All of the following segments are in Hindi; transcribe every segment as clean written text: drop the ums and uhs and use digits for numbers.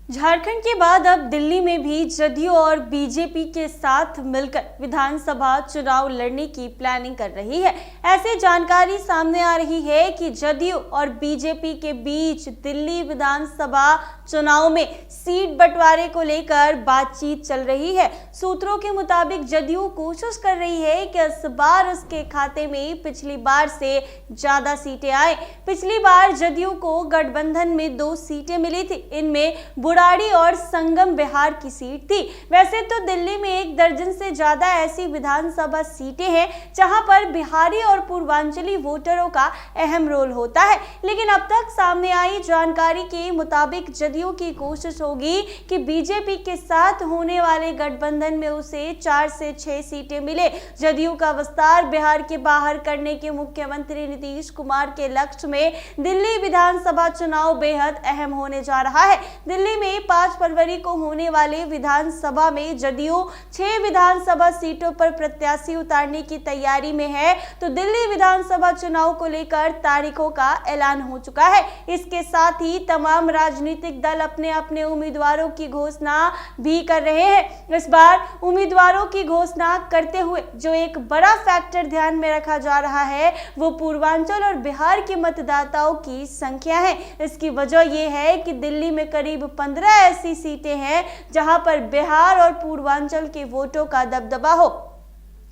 झारखंड के बाद अब दिल्ली में भी जदयू और बीजेपी के साथ मिलकर विधानसभा चुनाव लड़ने की प्लानिंग कर रही है। ऐसी जानकारी सामने आ रही है कि जदयू और बीजेपी के बीच दिल्ली विधानसभा चुनाव में सीट बंटवारे को लेकर बातचीत चल रही है। सूत्रों के मुताबिक जदयू कोशिश कर रही है कि इस बार उसके खाते में पिछली बार से ज्यादा सीटें आए। पिछली बार जदयू को गठबंधन में 2 सीटें मिली थी। इनमें बुराड़ी और संगम बिहार की सीट थी। वैसे तो दिल्ली में 1 दर्जन से ज्यादा ऐसी विधानसभा सीटें हैं जहां पर बिहारी और पूर्वांचली वोटरों का अहम रोल होता है, लेकिन अब तक सामने आई जानकारी के मुताबिक जदयू की कोशिश होगी कि बीजेपी के साथ होने वाले गठबंधन में उसे 4 से 6 सीटें मिले। जदयू का विस्तार बिहार के बाहर करने के मुख्यमंत्री नीतीश कुमार के लक्ष्य में दिल्ली विधानसभा चुनाव बेहद अहम होने जा रहा है। दिल्ली में 5 फरवरी को होने वाले विधानसभा में जदयू 6 विधानसभा सीटों पर प्रत्याशी उतारने की तैयारी में है, तो दिल्ली विधानसभा चुनाव को लेकर तारीखों का ऐलान हो चुका है। इसके साथ ही तमाम राजनीतिक दल अपने अपने उम्मीदवारों की घोषणा भी कर रहे हैं। इस बार उम्मीदवारों की घोषणा करते हुए जो एक बड़ा फैक्टर ध्यान में रखा जा रहा है वो पूर्वांचल और बिहार के मतदाताओं की संख्या है। इसकी वजह यह है कि दिल्ली में करीब 15 ऐसी सीटें हैं जहां पर बिहार और पूर्वांचल के वोटों का दबदबा हो।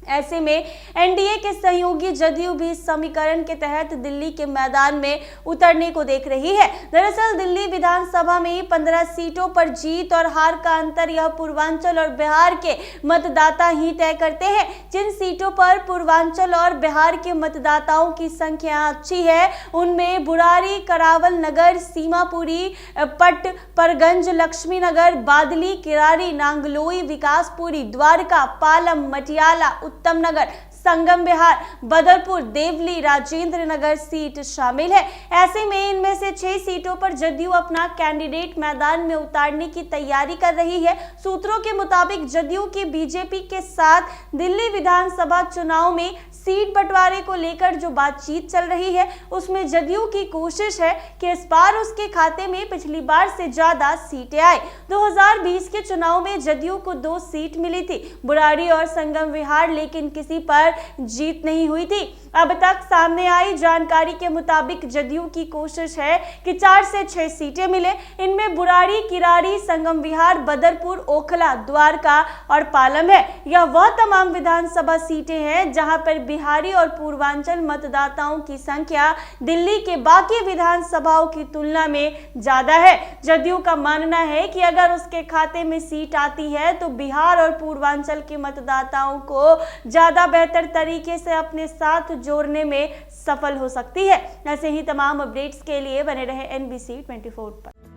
ऐसे में एनडीए के सहयोगी जदयू भी इस समीकरण के तहत दिल्ली के मैदान में उतरने को देख रही है। दरअसल दिल्ली विधानसभा में 15 सीटों पर जीत और हार का अंतर यह पूर्वांचल और बिहार के मतदाता ही तय करते हैं। जिन सीटों पर पूर्वांचल और बिहार के मतदाताओं की संख्या अच्छी है उनमें बुराड़ी, करावल नगर, सीमापुरी, पट परगंज, लक्ष्मी नगर, बादली, किरारी, नांगलोई, विकासपुरी, द्वारका, पालम, मटियाला, उत्तम नगर, संगम बिहार, बदरपुर, देवली, राजेंद्र नगर सीट शामिल है। ऐसे में इनमें से 6 सीटों पर जदयू अपना कैंडिडेट मैदान में उतारने की तैयारी कर रही है। सूत्रों के मुताबिक जदयू की बीजेपी के साथ दिल्ली विधानसभा चुनाव में सीट बंटवारे को लेकर जो बातचीत चल रही है उसमें जदयू की कोशिश है कि इस बार उसके खाते में पिछली बार से ज्यादा सीटें आए। 2020 के चुनाव में जदयू को 2 सीट मिली थी, बुराड़ी और संगम विहार, लेकिन किसी पर जीत नहीं हुई थी। अब तक सामने आई जानकारी के मुताबिक जदयू की कोशिश है कि 4 से 6 सीटें मिले। इनमें बुराड़ी, किरारी, संगम विहार, बदरपुर, ओखला, द्वारका और पालम है। यह वह तमाम विधानसभा सीटें हैं जहां पर बिहारी और पूर्वांचल मतदाताओं की संख्या दिल्ली के बाकी विधानसभाओं की तुलना में ज्यादा है। जदयू का मानना है कि अगर उसके खाते में सीट आती है तो बिहार और पूर्वांचल के मतदाताओं को ज्यादा बेहतर तरीके से अपने साथ जोड़ने में सफल हो सकती है। ऐसे ही तमाम अपडेट्स के लिए बने रहे NBC 24 पर।